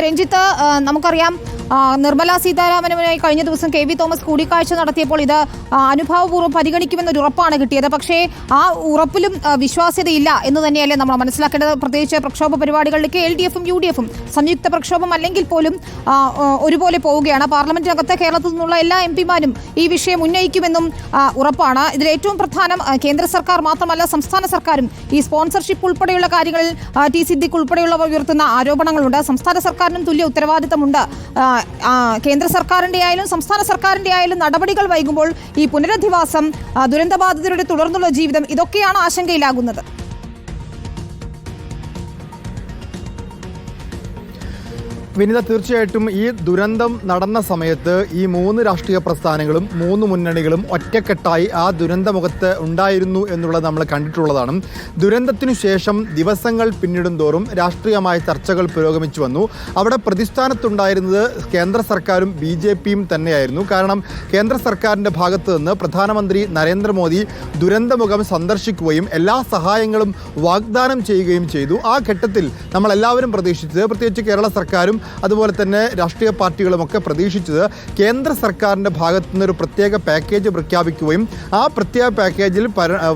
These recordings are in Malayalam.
രഞ്ജിത്ത്, നമുക്കറിയാം നിർമ്മലാ സീതാരാമനുമായി കഴിഞ്ഞ ദിവസം കെ വി തോമസ് കൂടിക്കാഴ്ച നടത്തിയപ്പോൾ ഇത് അനുഭാവപൂർവ്വം പരിഗണിക്കുമെന്നൊരു ഉറപ്പാണ് കിട്ടിയത്. പക്ഷേ ആ ഉറപ്പിലും വിശ്വാസ്യതയില്ല എന്ന് തന്നെയല്ലേ നമ്മൾ മനസ്സിലാക്കേണ്ടത്. പ്രത്യേകിച്ച് പ്രക്ഷോഭ പരിപാടികളിലേക്ക് LDF-ഉം UDF-ഉം സംയുക്ത പ്രക്ഷോഭം അല്ലെങ്കിൽ പോലും ഒരുപോലെ പോവുകയാണ്. പാർലമെന്റിനകത്ത് കേരളത്തിൽ നിന്നുള്ള എല്ലാ MP-മാരും ഈ വിഷയം ഉന്നയിക്കുമെന്നും ഉറപ്പാണ്. ഇതിൽ ഏറ്റവും പ്രധാനം കേന്ദ്ര സർക്കാർ മാത്രമല്ല സംസ്ഥാന സർക്കാരും ഈ സ്പോൺസർഷിപ്പ് ഉൾപ്പെടെയുള്ള കാര്യങ്ങളിൽ ടി സിദ്ദിഖ് ഉൾപ്പെടെയുള്ളവർ ഉയർത്തുന്ന ആരോപണങ്ങളുണ്ട്. സംസ്ഥാന സർക്കാരിനും തുല്യ ഉത്തരവാദിത്തമുണ്ട്. കേന്ദ്ര സർക്കാരിന്റെ ആയാലും സംസ്ഥാന സർക്കാരിന്റെ ആയാലും നടപടികൾ വൈകുമ്പോൾ ഈ പുനരധിവാസം, ദുരന്തബാധിതരുടെ തുടർന്നുള്ള ജീവിതം, ഇതൊക്കെയാണ് ആശങ്കയിലാകുന്നത്. വിനിത, തീർച്ചയായിട്ടും ഈ ദുരന്തം നടന്ന സമയത്ത് ഈ മൂന്ന് രാഷ്ട്രീയ പ്രസ്ഥാനങ്ങളും മൂന്ന് മുന്നണികളും ഒറ്റക്കെട്ടായി ആ ദുരന്തമുഖത്ത് ഉണ്ടായിരുന്നു എന്നുള്ളത് നമ്മൾ കണ്ടിട്ടുള്ളതാണ്. ദുരന്തത്തിനു ശേഷം ദിവസങ്ങൾ പിന്നിടും തോറും രാഷ്ട്രീയമായ ചർച്ചകൾ പുരോഗമിച്ചു വന്നു. അവിടെ പ്രതിസ്ഥാനത്തുണ്ടായിരുന്നത് കേന്ദ്ര സർക്കാരും BJP-യും തന്നെയായിരുന്നു. കാരണം കേന്ദ്ര സർക്കാരിൻ്റെ ഭാഗത്തു നിന്ന് പ്രധാനമന്ത്രി നരേന്ദ്രമോദി ദുരന്തമുഖം സന്ദർശിക്കുകയും എല്ലാ സഹായങ്ങളും വാഗ്ദാനം ചെയ്യുകയും ചെയ്തു. ആ ഘട്ടത്തിൽ നമ്മളെല്ലാവരും പ്രതീക്ഷിച്ചത്, പ്രത്യേകിച്ച് കേരള സർക്കാരും അതുപോലെ തന്നെ രാഷ്ട്രീയ പാർട്ടികളുമൊക്കെ പ്രതീക്ഷിച്ചത്, കേന്ദ്ര സർക്കാരിൻ്റെ ഭാഗത്തു നിന്നൊരു പ്രത്യേക പാക്കേജ് പ്രഖ്യാപിക്കുകയും ആ പ്രത്യേക പാക്കേജിൽ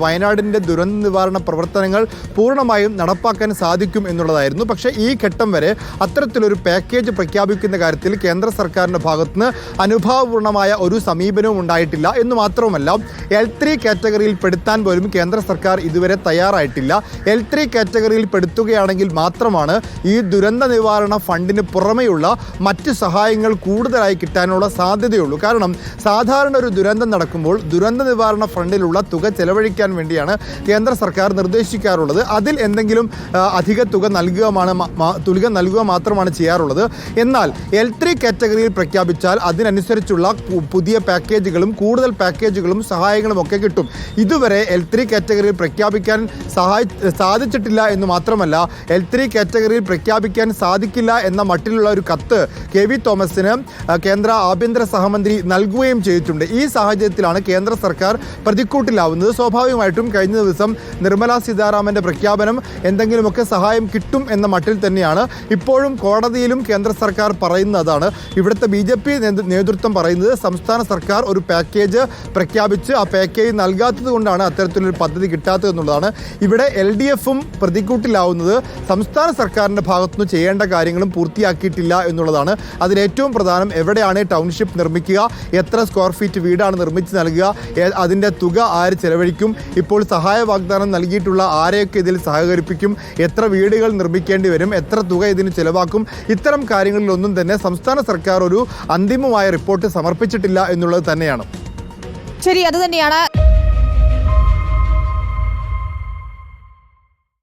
വയനാടിൻ്റെ ദുരന്ത നിവാരണ പ്രവർത്തനങ്ങൾ പൂർണ്ണമായും നടപ്പാക്കാൻ സാധിക്കും എന്നുള്ളതായിരുന്നു. പക്ഷേ ഈ ഘട്ടം വരെ അത്തരത്തിലൊരു പാക്കേജ് പ്രഖ്യാപിക്കുന്ന കാര്യത്തിൽ കേന്ദ്ര സർക്കാരിൻ്റെ ഭാഗത്തുനിന്ന് അനുഭാവപൂർണ്ണമായ ഒരു സമീപനവും ഉണ്ടായിട്ടില്ല എന്ന് മാത്രവുമല്ല, L3 കാറ്റഗറിയിൽ പെടുത്താൻ പോലും കേന്ദ്ര സർക്കാർ ഇതുവരെ തയ്യാറായിട്ടില്ല. L3 കാറ്റഗറിയിൽ പെടുത്തുകയാണെങ്കിൽ മാത്രമാണ് ഈ ദുരന്ത നിവാരണ ഫണ്ടിന് പുറമെയുള്ള മറ്റ് സഹായങ്ങൾ കൂടുതലായി കിട്ടാനുള്ള സാധ്യതയുള്ളൂ. കാരണം സാധാരണ ഒരു ദുരന്തം നടക്കുമ്പോൾ ദുരന്ത നിവാരണ ഫണ്ടിലുള്ള തുക ചെലവഴിക്കാൻ വേണ്ടിയാണ് കേന്ദ്ര സർക്കാർ നിർദ്ദേശിക്കാറുള്ളത്. അതിൽ എന്തെങ്കിലും അധിക തുക നൽകുക മാത്രമാണ് ചെയ്യാറുള്ളത്. എന്നാൽ L3 കാറ്റഗറിയിൽ പ്രഖ്യാപിച്ചാൽ അതിനനുസരിച്ചുള്ള പുതിയ പാക്കേജുകളും കൂടുതൽ പാക്കേജുകളും സഹായങ്ങളും ഒക്കെ കിട്ടും. ഇതുവരെ L3 കാറ്റഗറിയിൽ പ്രഖ്യാപിക്കാൻ സാധിച്ചിട്ടില്ല എന്ന് മാത്രമല്ല, L3 കാറ്റഗറിയിൽ പ്രഖ്യാപിക്കാൻ സാധിക്കില്ല എന്ന മട്ടിലുള്ള ഒരു കത്ത് കെ വി തോമസിന് കേന്ദ്ര ആഭ്യന്തര സഹമന്ത്രി നൽകുകയും ചെയ്തിട്ടുണ്ട്. ഈ സാഹചര്യത്തിലാണ് കേന്ദ്ര സർക്കാർ പ്രതിക്കൂട്ടിലാവുന്നത്. സ്വാഭാവികമായിട്ടും കഴിഞ്ഞ ദിവസം നിർമ്മലാ സീതാരാമൻ്റെ പ്രഖ്യാപനം എന്തെങ്കിലുമൊക്കെ സഹായം കിട്ടും എന്ന മട്ടിൽ തന്നെയാണ് ഇപ്പോഴും കോടതിയിലും കേന്ദ്ര സർക്കാർ പറയുന്നതാണ്. ഇവിടുത്തെ BJP നേതൃത്വം പറയുന്നത് സംസ്ഥാന സർക്കാർ ഒരു പാക്കേജ് പ്രഖ്യാപിച്ച് ആ പാക്കേജ് നൽകാത്തത് കൊണ്ടാണ് അത്തരത്തിലൊരു പദ്ധതി കിട്ടാത്തത് എന്നുള്ളതാണ്. ഇവിടെ LDF-ഉം പ്രതിക്കൂട്ടിലാവുന്നത് സംസ്ഥാന സർക്കാരിൻ്റെ ഭാഗത്തുനിന്ന് ചെയ്യേണ്ട കാര്യങ്ങളും പൂർത്തിയാക്കിയിട്ടില്ല എന്നുള്ളതാണ്. അതിലേറ്റവും പ്രധാനം, എവിടെയാണ് ടൗൺഷിപ്പ് നിർമ്മിക്കുക, എത്ര സ്ക്വയർ ഫീറ്റ് വീടാണ് നിർമ്മിച്ച് നൽകുക, അതിൻ്റെ തുക ആര് ചെലവഴിക്കും, ഇപ്പോൾ സഹായ വാഗ്ദാനം നൽകിയിട്ടുള്ള ആരെയൊക്കെ ഇതിൽ സഹകരിപ്പിക്കും, എത്ര വീടുകൾ നിർമ്മിക്കേണ്ടി വരും, എത്ര തുക ഇതിന് ചെലവാക്കും, ഇത്തരം കാര്യങ്ങളിലൊന്നും തന്നെ സംസ്ഥാന സർക്കാർ ഒരു അന്തിമമായ റിപ്പോർട്ട് സമർപ്പിച്ചിട്ടില്ല എന്നുള്ളത് തന്നെയാണ്. ശരി, അത് തന്നെയാണ്.